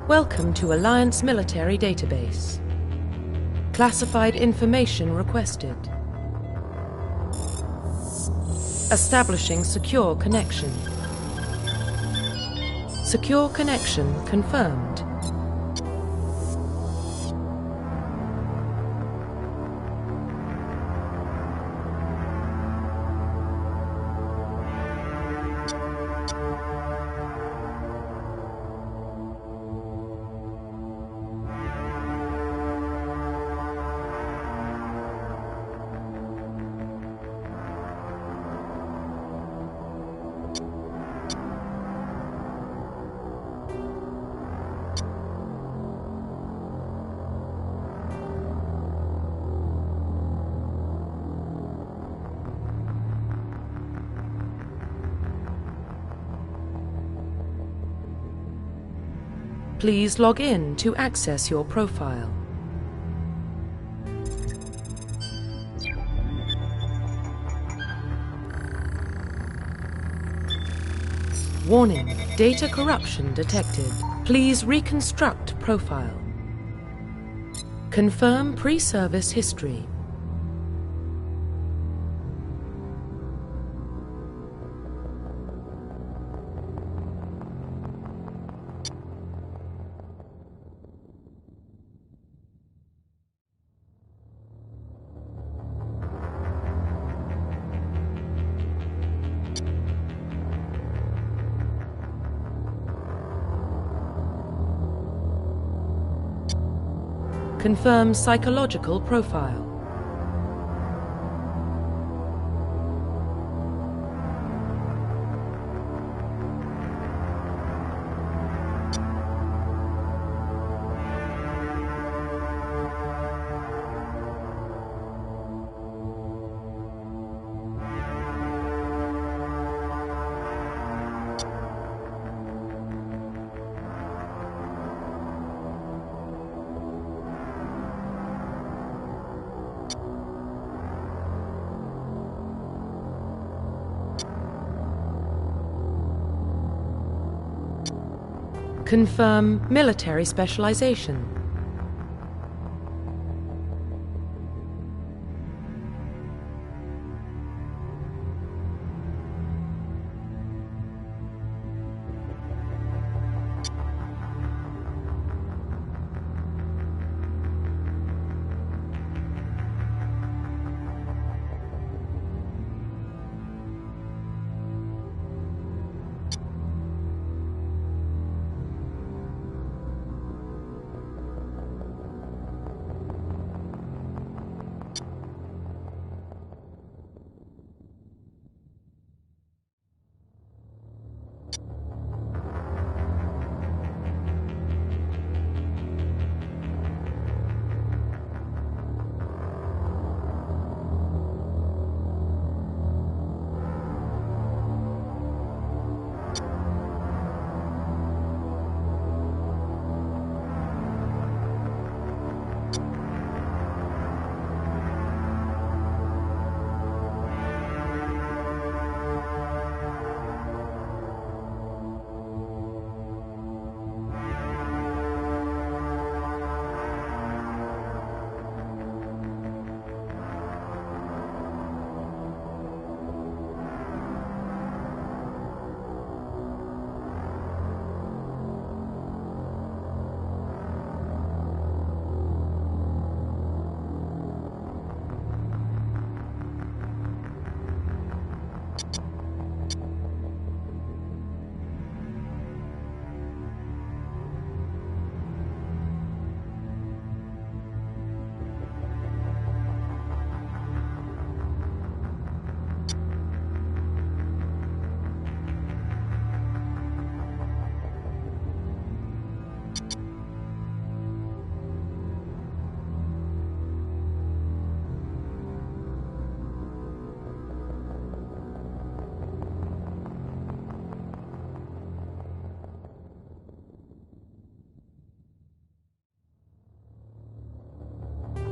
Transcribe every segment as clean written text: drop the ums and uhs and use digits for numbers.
Welcome to Alliance Military Database. Classified information requested. Establishing secure connection. Secure connection confirmed. Please log in to access your profile. Warning, data corruption detected. Please reconstruct profile. Confirm pre-service history. Confirm psychological profile. Confirm military specialization.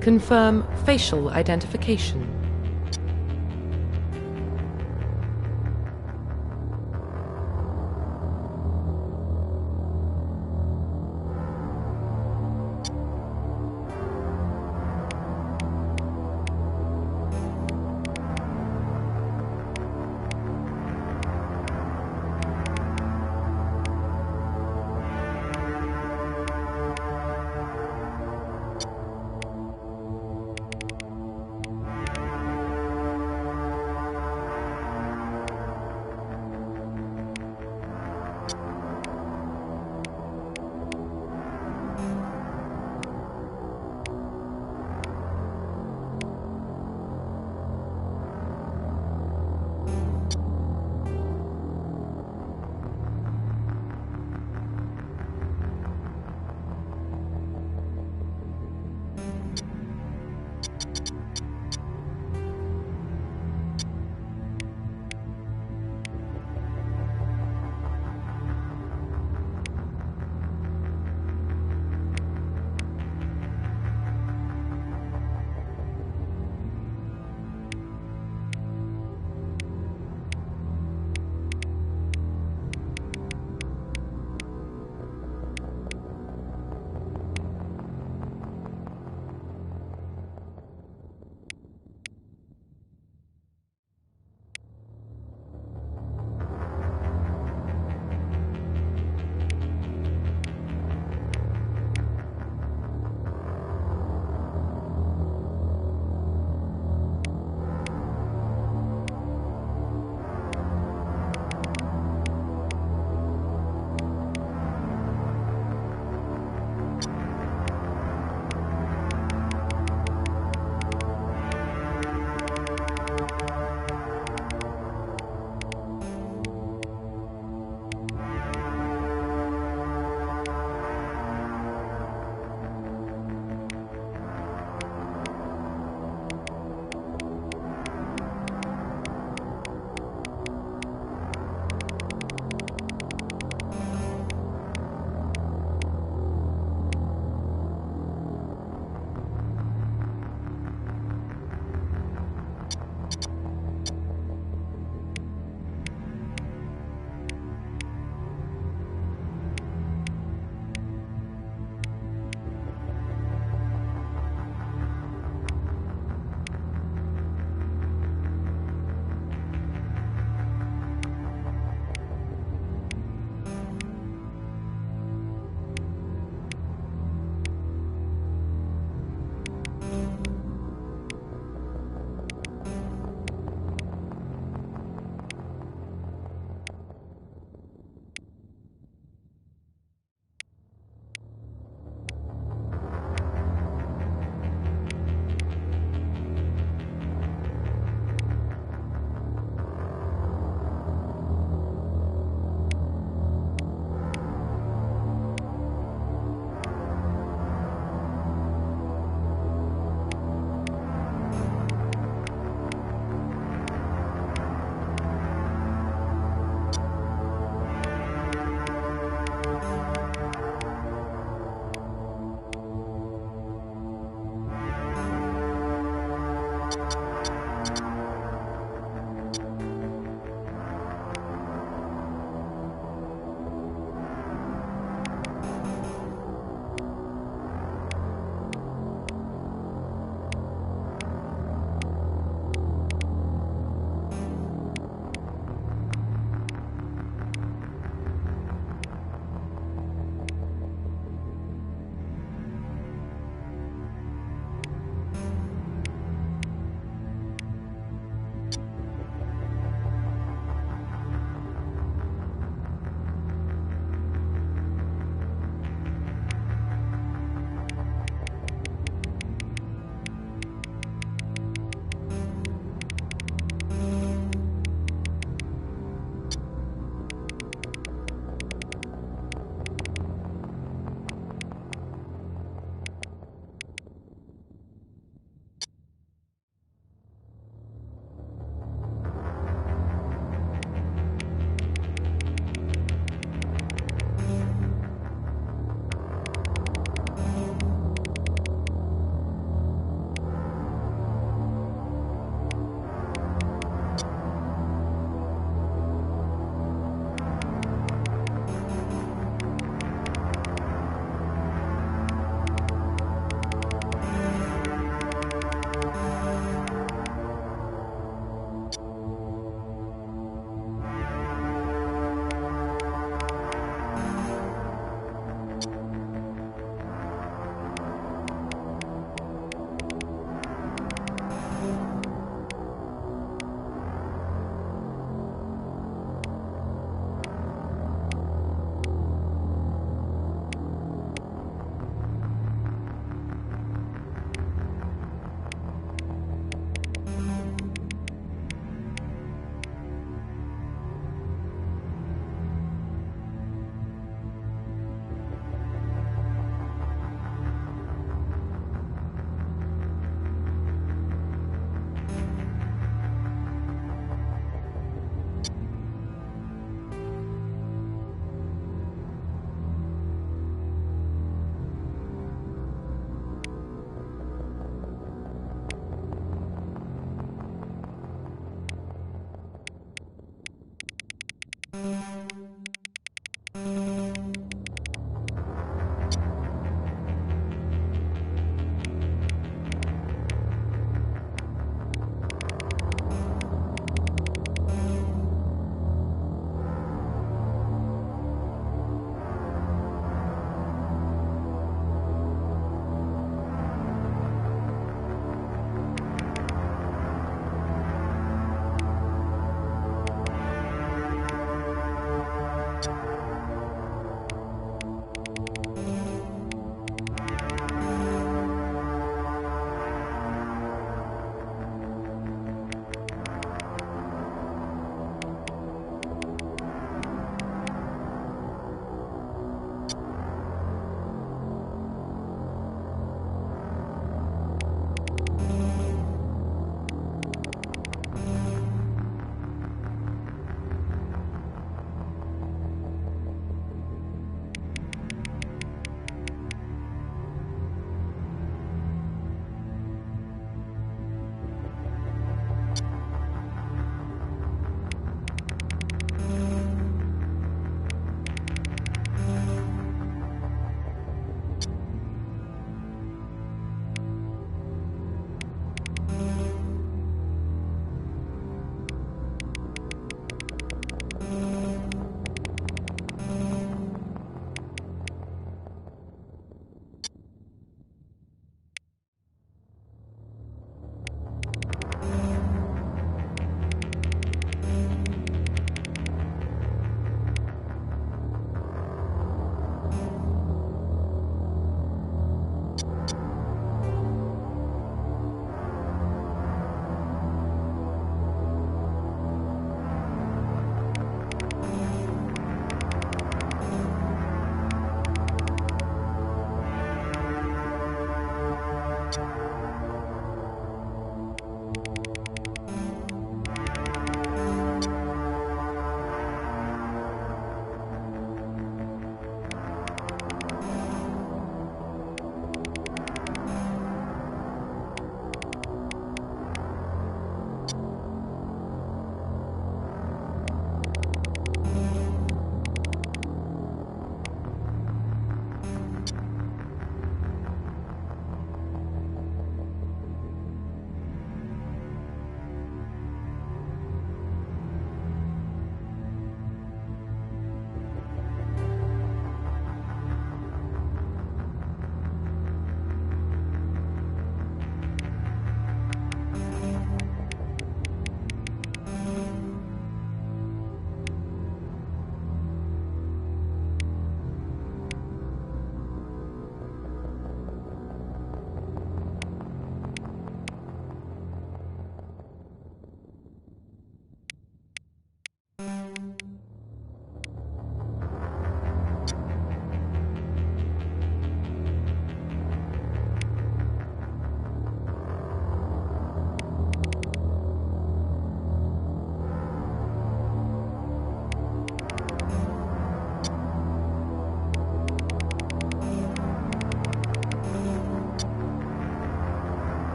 Confirm facial identification.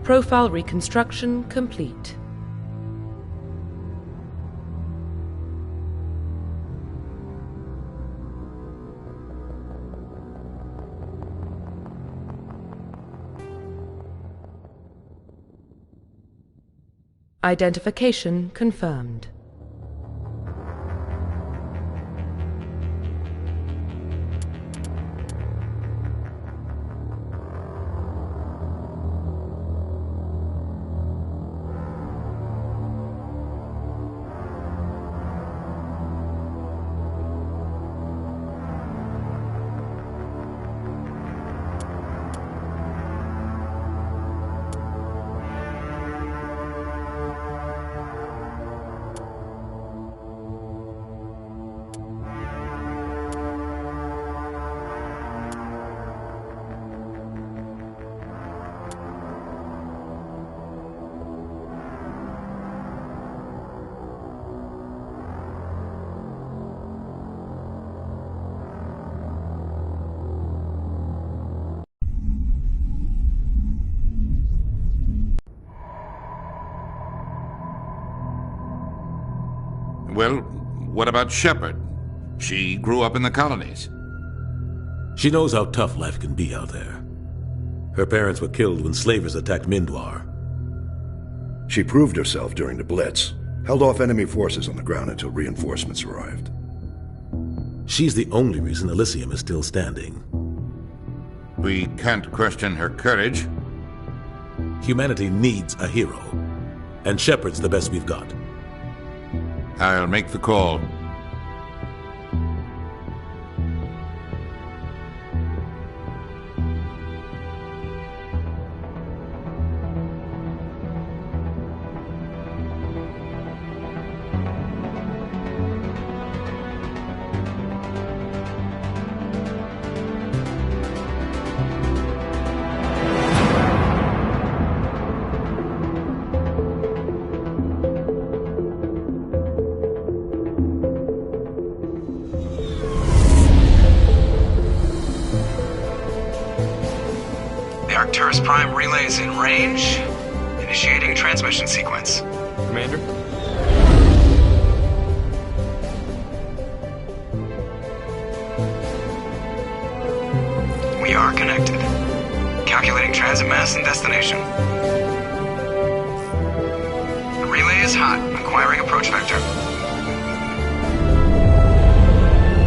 Profile reconstruction complete. Identification confirmed. Well, what about Shepard? She grew up in the colonies. She knows how tough life can be out there. Her parents were killed when slavers attacked Mindwar. She proved herself during the Blitz, held off enemy forces on the ground until reinforcements arrived. She's the only reason Elysium is still standing. We can't question her courage. Humanity needs a hero, and Shepard's the best we've got. I'll make the call. Arcturus Prime relays in range. Initiating transmission sequence. Commander? We are connected. Calculating transit mass and destination. The relay is hot. Acquiring approach vector.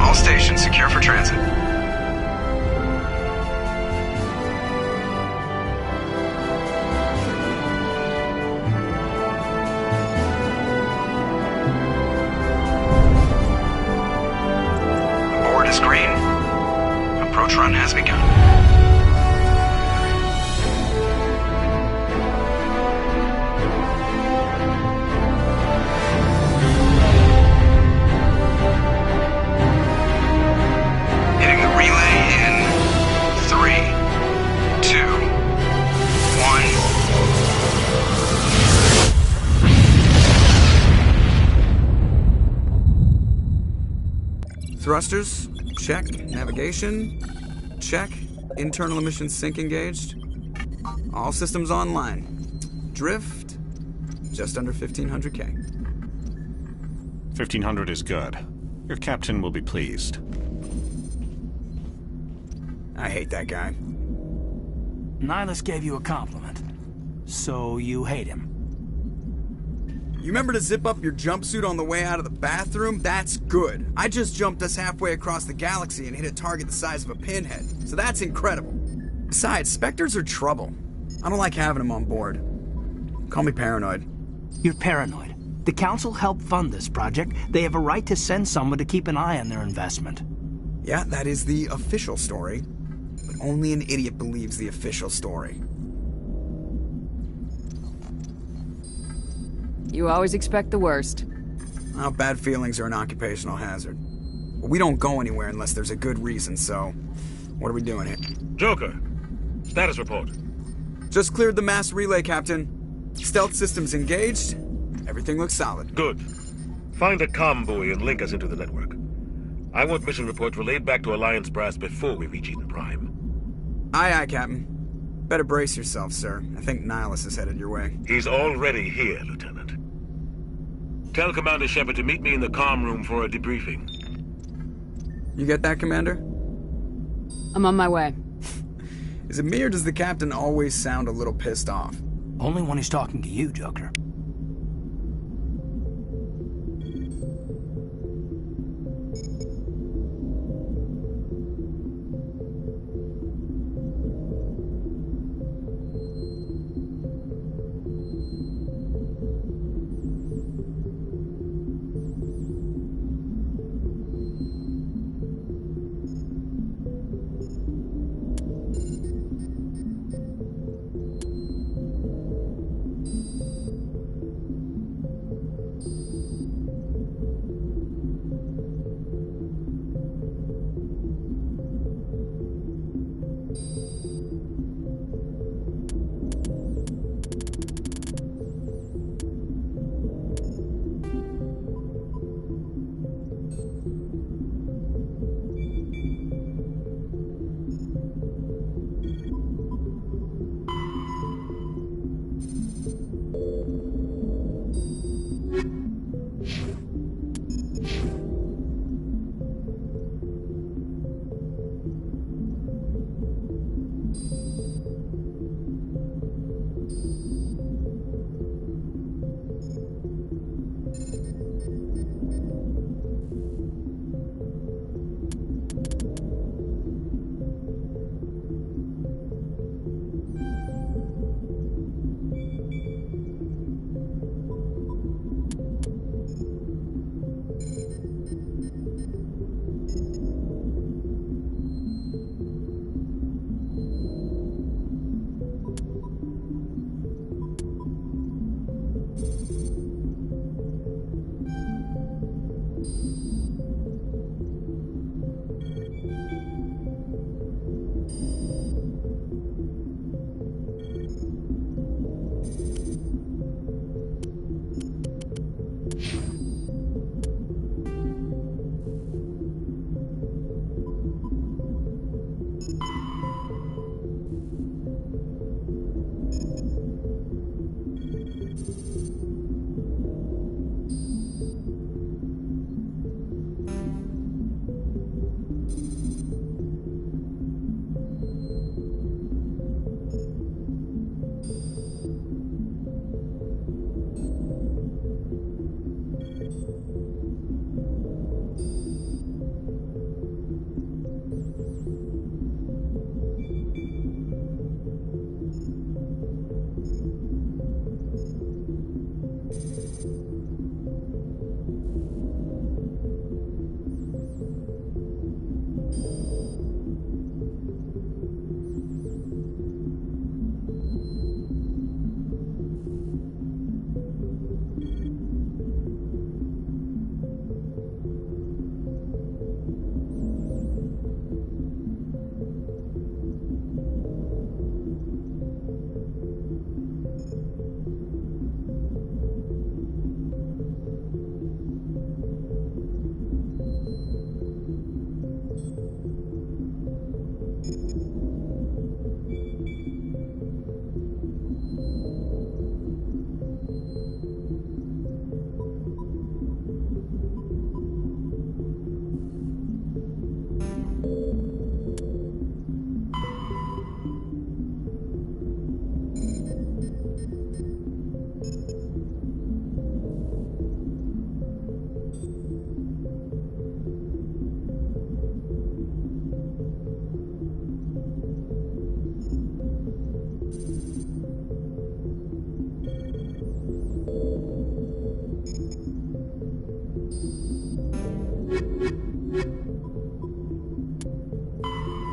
All stations secure for transit. Green. Approach run has begun. Hitting the relay in 3, 2, 1. Thrusters Check. Navigation. Check. Internal emissions sync engaged. All systems online. Drift. Just under 1,500K. 1,500 is good. Your captain will be pleased. I hate that guy. Nihilus gave you a compliment. So you hate him. You remember to zip up your jumpsuit on the way out of the bathroom? That's good. I just jumped us halfway across the galaxy and hit a target the size of a pinhead. So that's incredible. Besides, Spectres are trouble. I don't like having them on board. Call me paranoid. You're paranoid. The Council helped fund this project. They have a right to send someone to keep an eye on their investment. Yeah, that is the official story. But only an idiot believes the official story. You always expect the worst. Well, bad feelings are an occupational hazard. But we don't go anywhere unless there's a good reason, so... What are we doing here? Joker, status report. Just cleared the mass relay, Captain. Stealth systems engaged. Everything looks solid. Good. Find a comm buoy and link us into the network. I want mission reports relayed back to Alliance Brass before we reach Eden Prime. Aye, aye, Captain. Better brace yourself, sir. I think Nihilus is headed your way. He's already here, Lieutenant. Tell Commander Shepard to meet me in the comm room for a debriefing. You get that, Commander? I'm on my way. Is it me or does the Captain always sound a little pissed off? Only when he's talking to you, Joker.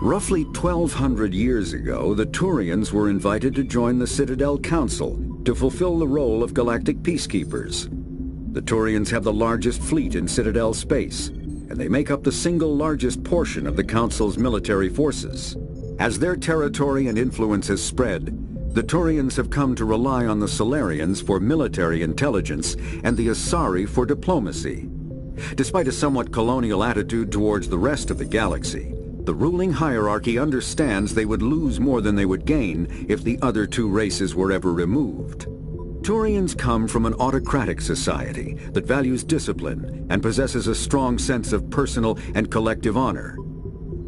Roughly 1,200 years ago, the Turians were invited to join the Citadel Council to fulfill the role of galactic peacekeepers. The Turians have the largest fleet in Citadel space, and they make up the single largest portion of the Council's military forces. As their territory and influence has spread, the Turians have come to rely on the Solarians for military intelligence and the Asari for diplomacy. Despite a somewhat colonial attitude towards the rest of the galaxy, the ruling hierarchy understands they would lose more than they would gain if the other two races were ever removed. Turians come from an autocratic society that values discipline and possesses a strong sense of personal and collective honor.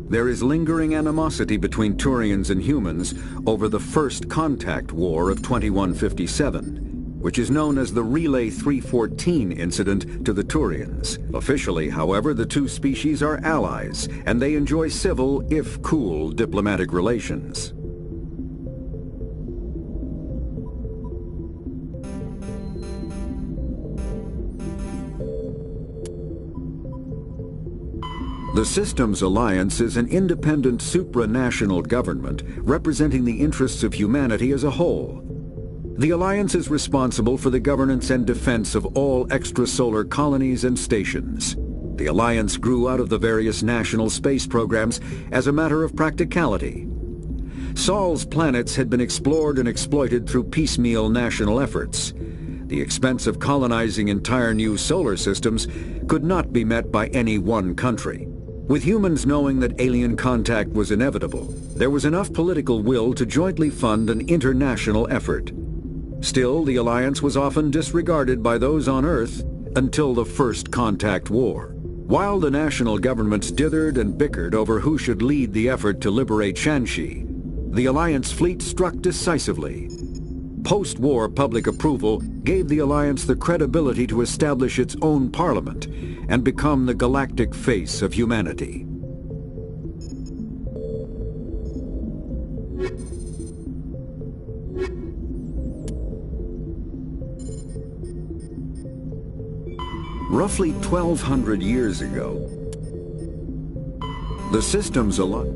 There is lingering animosity between Turians and humans over the First Contact War of 2157, which is known as the Relay 314 incident to the Turians. Officially, however, the two species are allies, and they enjoy civil, if cool, diplomatic relations. The Systems Alliance is an independent supranational government representing the interests of humanity as a whole. The Alliance is responsible for the governance and defense of all extrasolar colonies and stations. The Alliance grew out of the various national space programs as a matter of practicality. Sol's planets had been explored and exploited through piecemeal national efforts. The expense of colonizing entire new solar systems could not be met by any one country. With humans knowing that alien contact was inevitable, there was enough political will to jointly fund an international effort. Still, the Alliance was often disregarded by those on Earth until the First Contact War. While the national governments dithered and bickered over who should lead the effort to liberate Shanxi, the Alliance fleet struck decisively. Post-war public approval gave the Alliance the credibility to establish its own parliament and become the galactic face of humanity. Roughly 1,200 years ago, the Systems Alliance...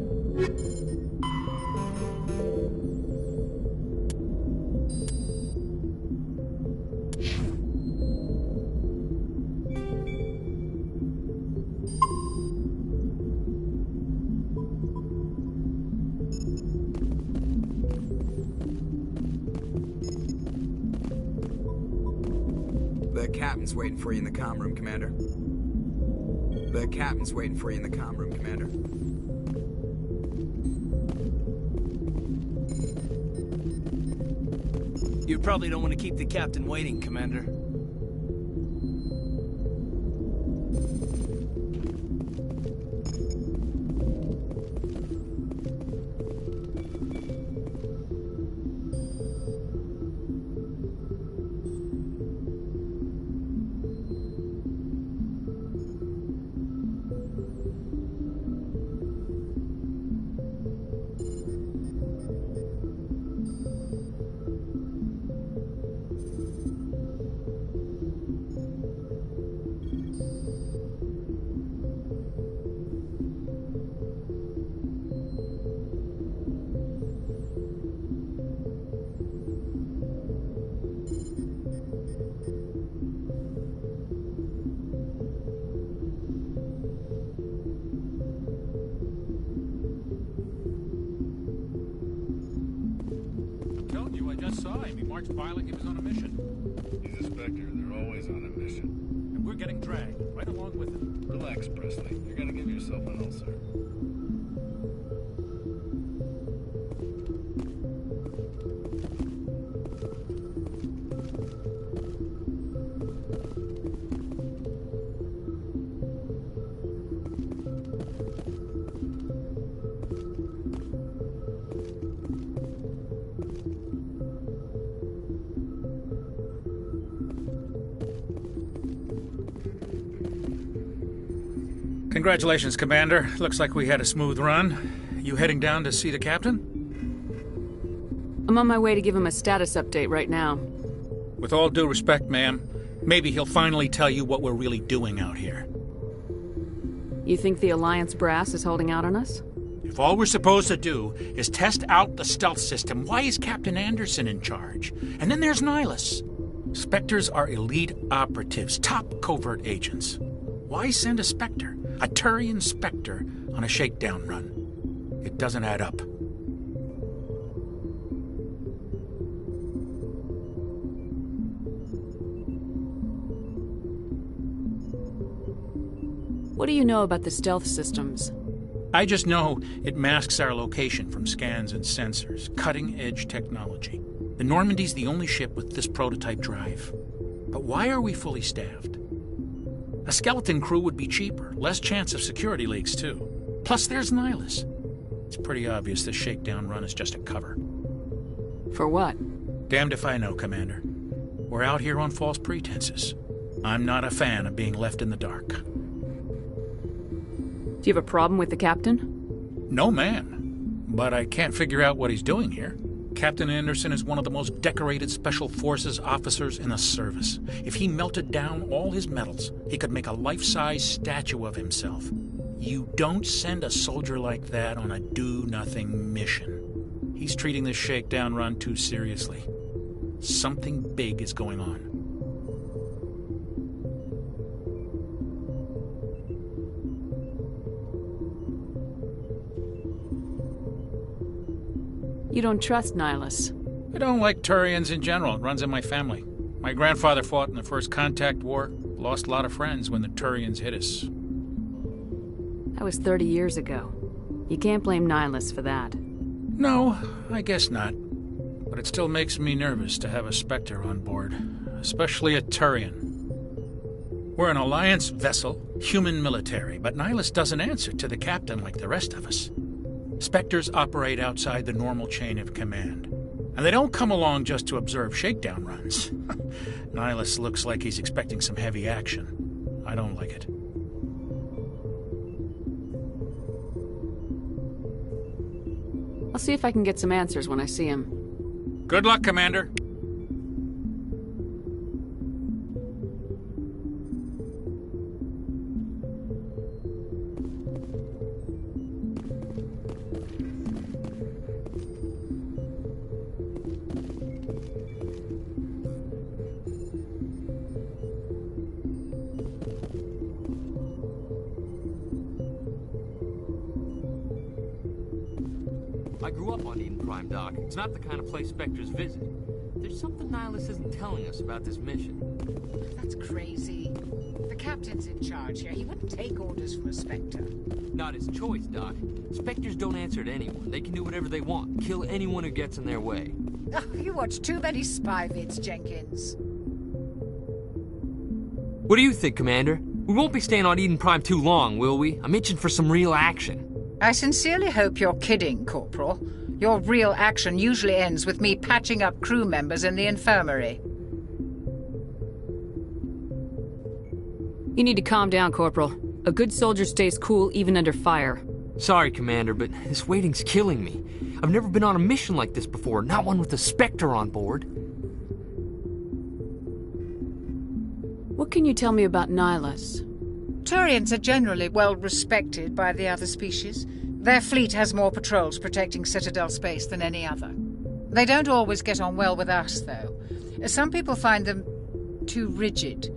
The captain's waiting for you in the comm room, Commander. The captain's waiting for you in the comm room, Commander. You probably don't want to keep the captain waiting, Commander. By like he was on a mission. He's a Spectre. They're always on a mission. And we're getting dragged right along with him. Relax, Presley. You're gonna give yourself an ulcer. Congratulations, Commander. Looks like we had a smooth run. You heading down to see the captain? I'm on my way to give him a status update right now. With all due respect, ma'am, maybe he'll finally tell you what we're really doing out here. You think the Alliance brass is holding out on us? If all we're supposed to do is test out the stealth system, why is Captain Anderson in charge? And then there's Nihilus. Spectres are elite operatives, top covert agents. Why send a Spectre, a Turian Spectre, on a shakedown run? It doesn't add up. What do you know about the stealth systems? I just know it masks our location from scans and sensors. Cutting-edge technology. The Normandy's the only ship with this prototype drive. But why are we fully staffed? A skeleton crew would be cheaper, less chance of security leaks, too. Plus, there's Nihilus. It's pretty obvious this shakedown run is just a cover. For what? Damned if I know, Commander. We're out here on false pretenses. I'm not a fan of being left in the dark. Do you have a problem with the captain? No, man. But I can't figure out what he's doing here. Captain Anderson is one of the most decorated Special Forces officers in the service. If he melted down all his medals, he could make a life-size statue of himself. You don't send a soldier like that on a do-nothing mission. He's treating this shakedown run too seriously. Something big is going on. You don't trust Nihilus? I don't like Turians in general. It runs in my family. My grandfather fought in the First Contact War. Lost a lot of friends when the Turians hit us. That was 30 years ago. You can't blame Nihilus for that. No, I guess not. But it still makes me nervous to have a Spectre on board. Especially a Turian. We're an Alliance vessel, human military, but Nihilus doesn't answer to the captain like the rest of us. Spectres operate outside the normal chain of command. And they don't come along just to observe shakedown runs. Nihilus looks like he's expecting some heavy action. I don't like it. I'll see if I can get some answers when I see him. Good luck, Commander. I grew up on Eden Prime, Doc. It's not the kind of place Spectres visit. There's something Nihilus isn't telling us about this mission. That's crazy. The captain's in charge here. He wouldn't take orders from a Spectre. Not his choice, Doc. Spectres don't answer to anyone. They can do whatever they want. Kill anyone who gets in their way. Oh, you watch too many spy vids, Jenkins. What do you think, Commander? We won't be staying on Eden Prime too long, will we? I'm itching for some real action. I sincerely hope you're kidding, Corporal. Your real action usually ends with me patching up crew members in the infirmary. You need to calm down, Corporal. A good soldier stays cool even under fire. Sorry, Commander, but this waiting's killing me. I've never been on a mission like this before, not one with a Spectre on board. What can you tell me about Nihilus? Turians are generally well respected by the other species. Their fleet has more patrols protecting Citadel space than any other. They don't always get on well with us, though. Some people find them too rigid.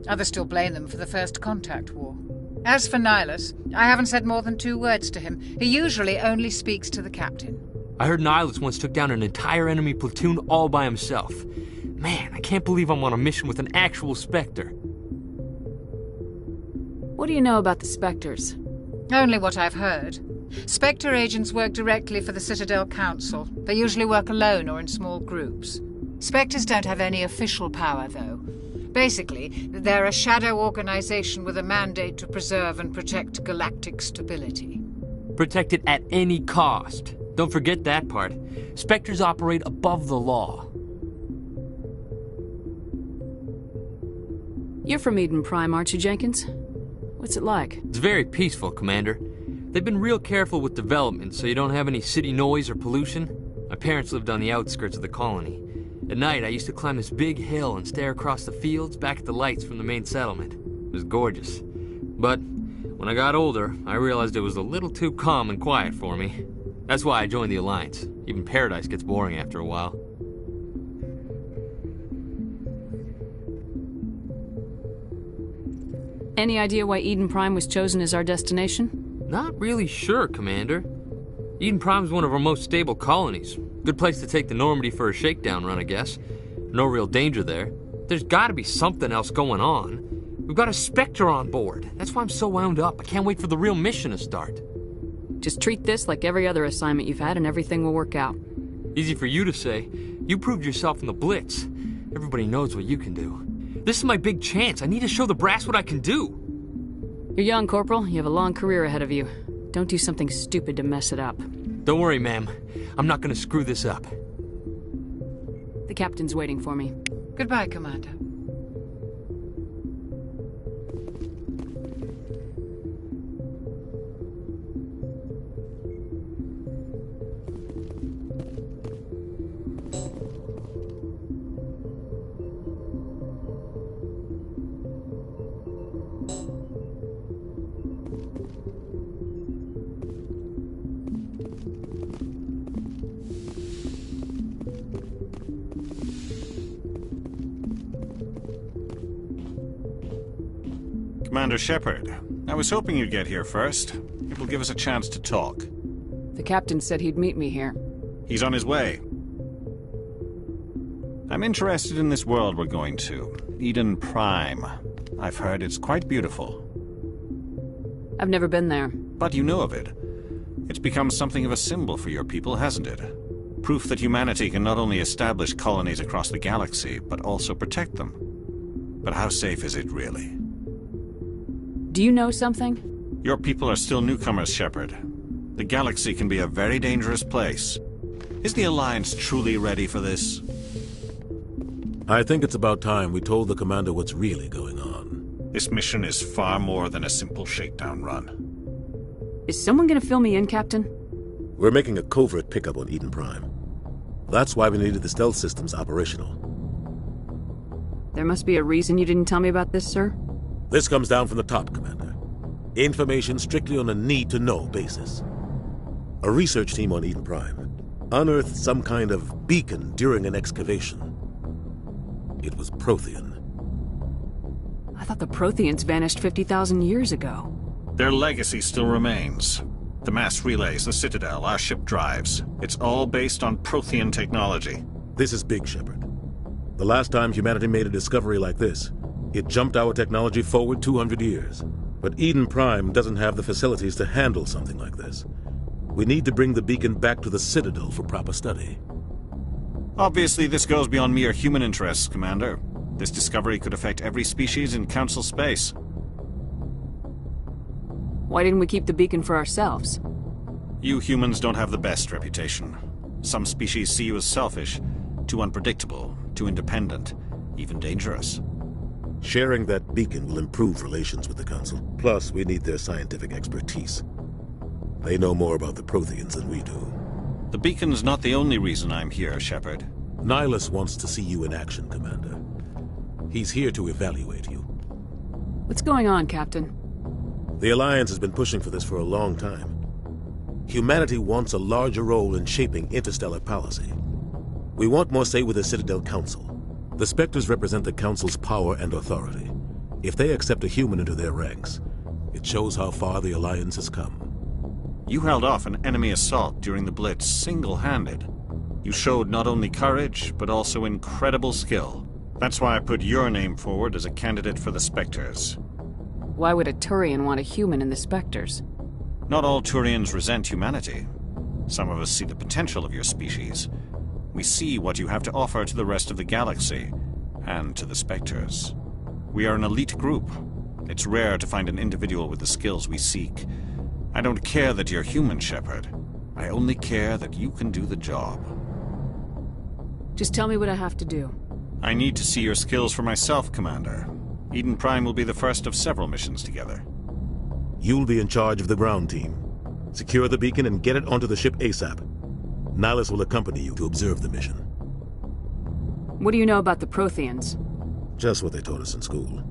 Others still blame them for the First Contact War. As for Nihilus, I haven't said more than 2 words to him. He usually only speaks to the captain. I heard Nihilus once took down an entire enemy platoon all by himself. Man, I can't believe I'm on a mission with an actual Spectre. What do you know about the Spectres? Only what I've heard. Spectre agents work directly for the Citadel Council. They usually work alone or in small groups. Spectres don't have any official power, though. Basically, they're a shadow organization with a mandate to preserve and protect galactic stability. Protect it at any cost. Don't forget that part. Spectres operate above the law. You're from Eden Prime, aren't you, Jenkins? What's it like? It's very peaceful, Commander. They've been real careful with development, so you don't have any city noise or pollution. My parents lived on the outskirts of the colony. At night, I used to climb this big hill and stare across the fields back at the lights from the main settlement. It was gorgeous. But When I got older, I realized it was a little too calm and quiet for me. That's why I joined the Alliance. Even Paradise gets boring after a while. Any idea why Eden Prime was chosen as our destination? Not really sure, Commander. Eden Prime's one of our most stable colonies. Good place to take the Normandy for a shakedown run, I guess. No real danger there. There's gotta be something else going on. We've got a Spectre on board. That's why I'm so wound up. I can't wait for the real mission to start. Just treat this like every other assignment you've had and everything will work out. Easy for you to say. You proved yourself in the Blitz. Everybody knows what you can do. This is my big chance. I need to show the brass what I can do. You're young, Corporal. You have a long career ahead of you. Don't do something stupid to mess it up. Don't worry, ma'am. I'm not gonna screw this up. The captain's waiting for me. Goodbye, Commander. Commander Shepard, I was hoping you'd get here first. It will give us a chance to talk. The captain said he'd meet me here. He's on his way. I'm interested in this world we're going to, Eden Prime. I've heard it's quite beautiful. I've never been there. But you know of it. It's become something of a symbol for your people, hasn't it? Proof that humanity can not only establish colonies across the galaxy, but also protect them. But how safe is it really? Do you know something? Your people are still newcomers, Shepard. The galaxy can be a very dangerous place. Is the Alliance truly ready for this? I think it's about time we told the Commander what's really going on. This mission is far more than a simple shakedown run. Is someone gonna fill me in, Captain? We're making a covert pickup on Eden Prime. That's why we needed the stealth systems operational. There must be a reason you didn't tell me about this, sir? This comes down from the top, Commander. Information strictly on a need-to-know basis. A research team on Eden Prime unearthed some kind of beacon during an excavation. It was Prothean. I thought the Protheans vanished 50,000 years ago. Their legacy still remains. The mass relays, the Citadel, our ship drives. It's all based on Prothean technology. This is big, Shepard. The last time humanity made a discovery like this, it jumped our technology forward 200 years. But Eden Prime doesn't have the facilities to handle something like this. We need to bring the beacon back to the Citadel for proper study. Obviously, this goes beyond mere human interests, Commander. This discovery could affect every species in Council space. Why didn't we keep the beacon for ourselves? You humans don't have the best reputation. Some species see you as selfish, too unpredictable, too independent, even dangerous. Sharing that beacon will improve relations with the Council. Plus, we need their scientific expertise. They know more about the Protheans than we do. The beacon's not the only reason I'm here, Shepard. Nihilus wants to see you in action, Commander. He's here to evaluate you. What's going on, Captain? The Alliance has been pushing for this for a long time. Humanity wants a larger role in shaping interstellar policy. We want more say with the Citadel Council. The Spectres represent the Council's power and authority. If they accept a human into their ranks, it shows how far the Alliance has come. You held off an enemy assault during the Blitz single-handed. You showed not only courage, but also incredible skill. That's why I put your name forward as a candidate for the Spectres. Why would a Turian want a human in the Spectres? Not all Turians resent humanity. Some of us see the potential of your species. We see what you have to offer to the rest of the galaxy, and to the Spectres. We are an elite group. It's rare to find an individual with the skills we seek. I don't care that you're human, Shepard. I only care that you can do the job. Just tell me what I have to do. I need to see your skills for myself, Commander. Eden Prime will be the first of several missions together. You'll be in charge of the ground team. Secure the beacon and get it onto the ship ASAP. Nihilus will accompany you to observe the mission. What do you know about the Protheans? Just what they taught us in school.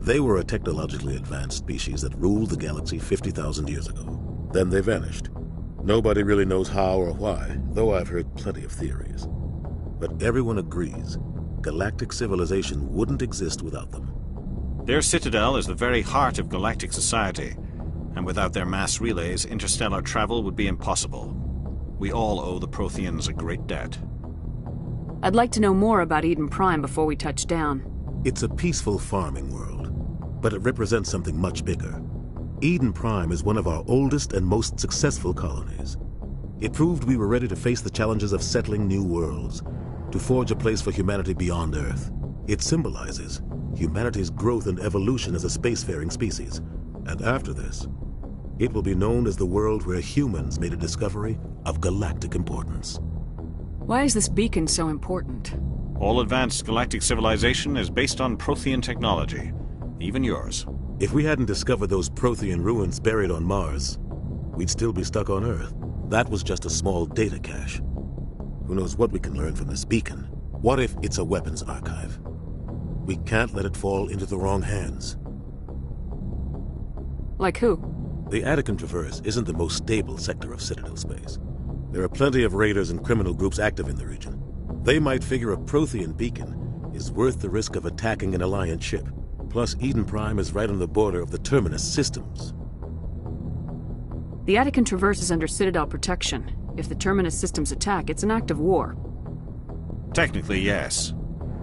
They were a technologically advanced species that ruled the galaxy 50,000 years ago. Then they vanished. Nobody really knows how or why, though I've heard plenty of theories. But everyone agrees galactic civilization wouldn't exist without them. Their citadel is the very heart of galactic society, and without their mass relays, interstellar travel would be impossible. We all owe the Protheans a great debt. I'd like to know more about Eden Prime before we touch down. It's a peaceful farming world, but it represents something much bigger. Eden Prime is one of our oldest and most successful colonies. It proved we were ready to face the challenges of settling new worlds, to forge a place for humanity beyond Earth. It symbolizes humanity's growth and evolution as a spacefaring species. And after this, it will be known as the world where humans made a discovery of galactic importance. Why is this beacon so important? All advanced galactic civilization is based on Prothean technology, even yours. If we hadn't discovered those Prothean ruins buried on Mars, we'd still be stuck on Earth. That was just a small data cache. Who knows what we can learn from this beacon? What if it's a weapons archive? We can't let it fall into the wrong hands. Like who? The Attican Traverse isn't the most stable sector of Citadel space. There are plenty of raiders and criminal groups active in the region. They might figure a Prothean beacon is worth the risk of attacking an Alliance ship. Plus, Eden Prime is right on the border of the Terminus systems. The Attican Traverse is under Citadel protection. If the Terminus systems attack, it's an act of war. Technically, yes.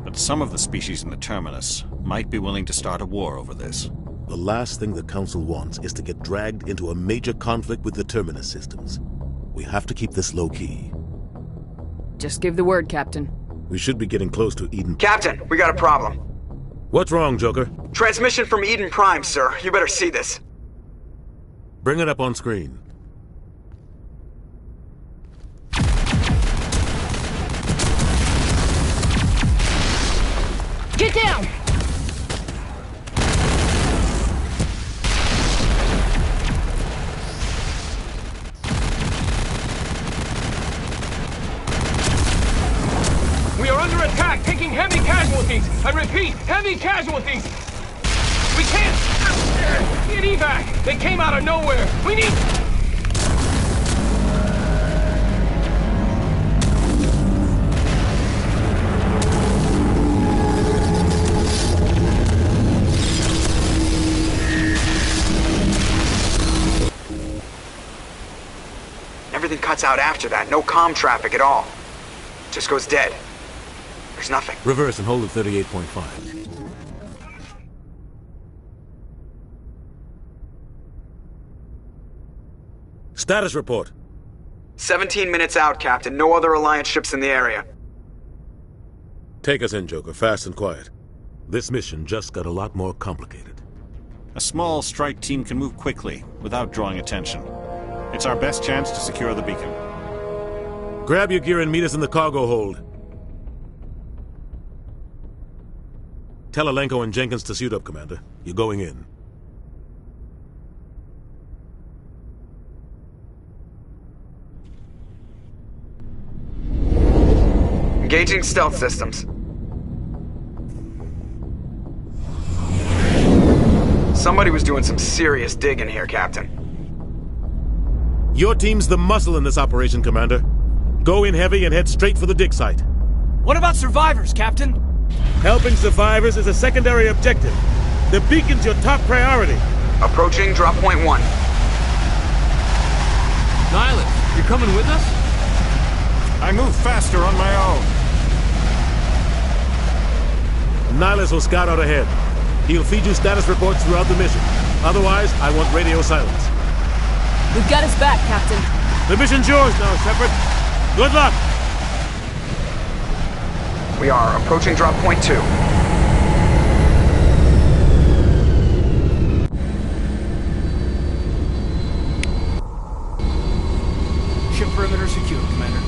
But some of the species in the Terminus might be willing to start a war over this. The last thing the Council wants is to get dragged into a major conflict with the Terminus systems. We have to keep this low-key. Just give the word, Captain. We should be getting close to Eden... Captain, we got a problem. What's wrong, Joker? Transmission from Eden Prime, sir. You better see this. Bring it up on screen. Get down! We are under attack, taking heavy casualties. I repeat, heavy casualties. We can't get evac. They came out of nowhere. We need... Everything cuts out after that. No comm traffic at all. Just goes dead. There's nothing. Reverse and hold at 38.5. Status report. 17 minutes out, Captain. No other Alliance ships in the area. Take us in, Joker. Fast and quiet. This mission just got a lot more complicated. A small strike team can move quickly, without drawing attention. It's our best chance to secure the beacon. Grab your gear and meet us in the cargo hold. Tell Alenko and Jenkins to suit up, Commander. You're going in. Engaging stealth systems. Somebody was doing some serious digging here, Captain. Your team's the muscle in this operation, Commander. Go in heavy and head straight for the dig site. What about survivors, Captain? Helping survivors is a secondary objective. The beacon's your top priority. Approaching drop point 1. Nihilus, you're coming with us? I move faster on my own. Nihilus will scout out ahead. He'll feed you status reports throughout the mission. Otherwise, I want radio silence. We've got his back, Captain. The mission's yours now, Shepard. Good luck! We are approaching drop point 2. Ship perimeter secure, Commander.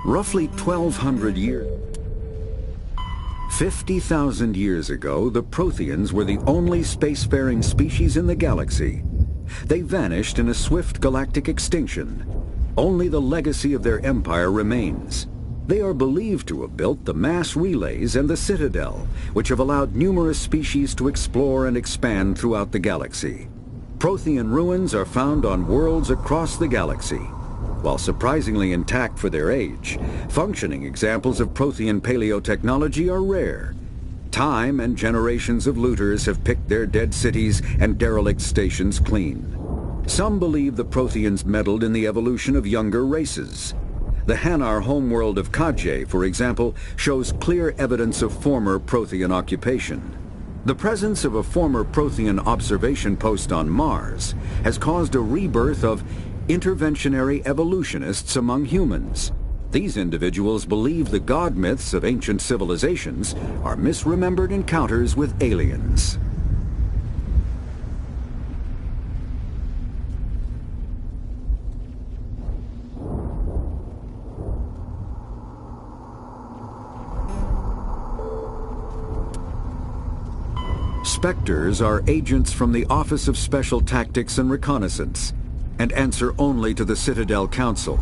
Roughly 1,200 years, 50,000 years ago, the Protheans were the only spacefaring species in the galaxy. They vanished in a swift galactic extinction. Only the legacy of their empire remains. They are believed to have built the mass relays and the Citadel, which have allowed numerous species to explore and expand throughout the galaxy. Prothean ruins are found on worlds across the galaxy. While surprisingly intact for their age, functioning examples of Prothean paleotechnology are rare. Time and generations of looters have picked their dead cities and derelict stations clean. Some believe the Protheans meddled in the evolution of younger races. The Hanar homeworld of Kajay, for example, shows clear evidence of former Prothean occupation. The presence of a former Prothean observation post on Mars has caused a rebirth of interventionary evolutionists among humans. These individuals believe the god myths of ancient civilizations are misremembered encounters with aliens. Spectres are agents from the Office of Special Tactics and Reconnaissance, and answer only to the Citadel Council.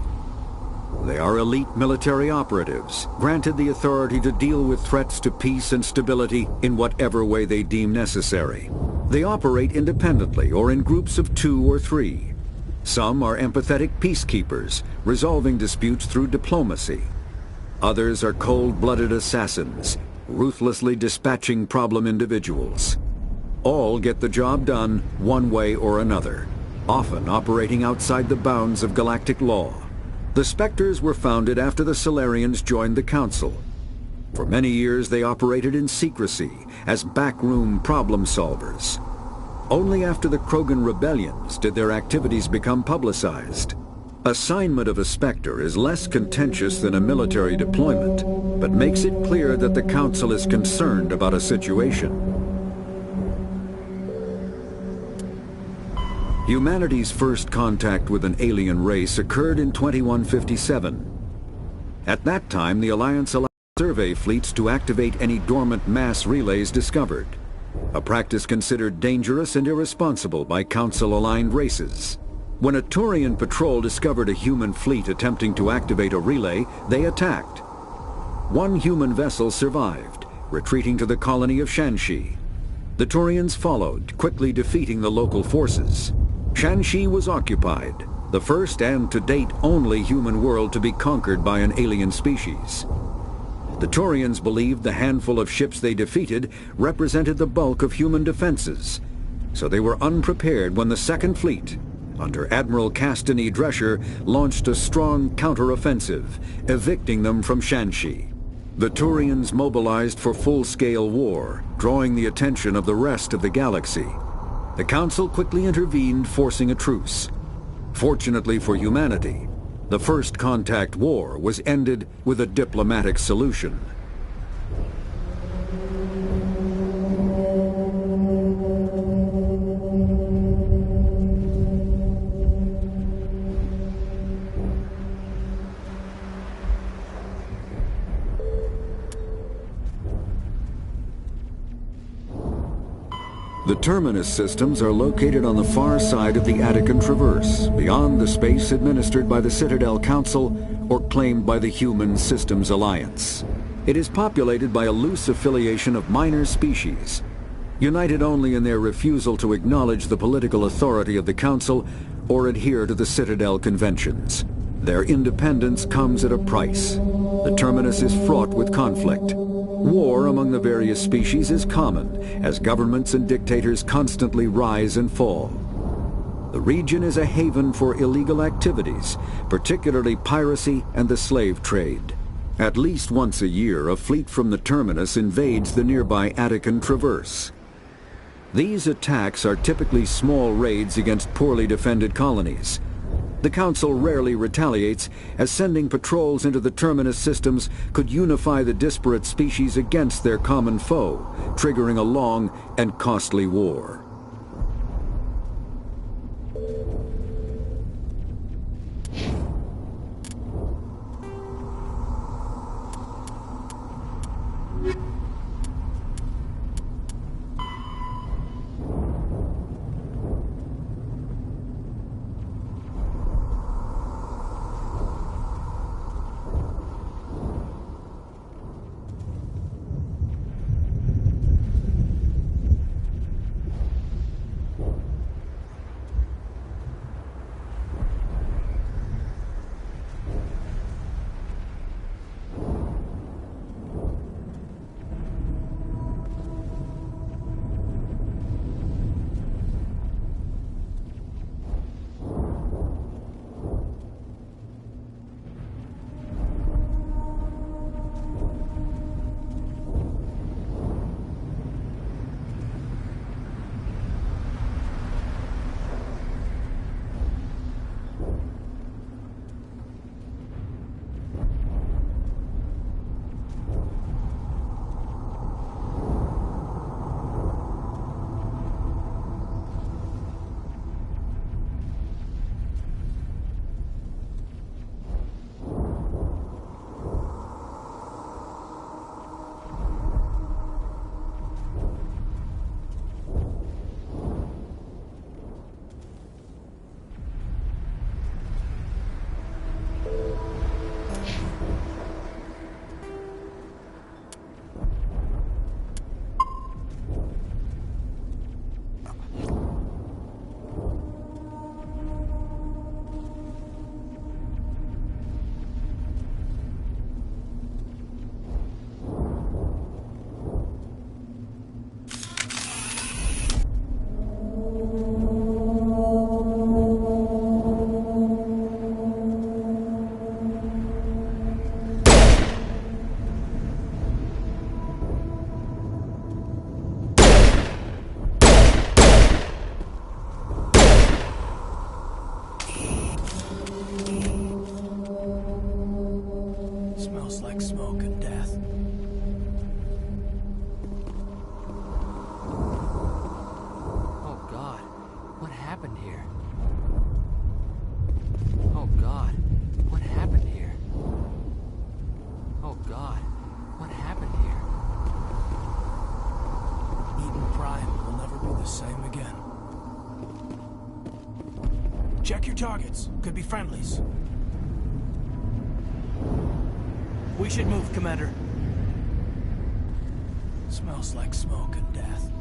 They are elite military operatives, granted the authority to deal with threats to peace and stability in whatever way they deem necessary. They operate independently or in groups of 2 or 3. Some are empathetic peacekeepers, resolving disputes through diplomacy. Others are cold-blooded assassins, ruthlessly dispatching problem individuals. All get the job done one way or another, often operating outside the bounds of galactic law. The Spectres were founded after the Solarians joined the Council. For many years they operated in secrecy as backroom problem solvers. Only after the Krogan rebellions did their activities become publicized. Assignment of a Spectre is less contentious than a military deployment, but makes it clear that the Council is concerned about a situation. Humanity's first contact with an alien race occurred in 2157. At that time, the Alliance allowed survey fleets to activate any dormant mass relays discovered, a practice considered dangerous and irresponsible by Council-aligned races. When a Turian patrol discovered a human fleet attempting to activate a relay, they attacked. One human vessel survived, retreating to the colony of Shanxi. The Turians followed, quickly defeating the local forces. Shanxi was occupied, the first and to date only human world to be conquered by an alien species. The Turians believed the handful of ships they defeated represented the bulk of human defenses, so they were unprepared when the Second Fleet, under Admiral Castany Drescher, launched a strong counteroffensive, evicting them from Shanxi. The Turians mobilized for full-scale war, drawing the attention of the rest of the galaxy. The Council quickly intervened, forcing a truce. Fortunately for humanity, the First Contact War was ended with a diplomatic solution. The Terminus systems are located on the far side of the Attican Traverse, beyond the space administered by the Citadel Council or claimed by the Human Systems Alliance. It is populated by a loose affiliation of minor species, united only in their refusal to acknowledge the political authority of the Council or adhere to the Citadel conventions. Their independence comes at a price. The terminus is fraught with conflict. War among the various species is common, as governments and dictators constantly rise and fall. The region is a haven for illegal activities, particularly piracy and the slave trade. At least once a year, a fleet from the terminus invades the nearby Attican Traverse. These attacks are typically small raids against poorly defended colonies. The Council rarely retaliates, as sending patrols into the terminus systems could unify the disparate species against their common foe, triggering a long and costly war. Check your targets. Could be friendlies. We should move, Commander. Smells like smoke and death.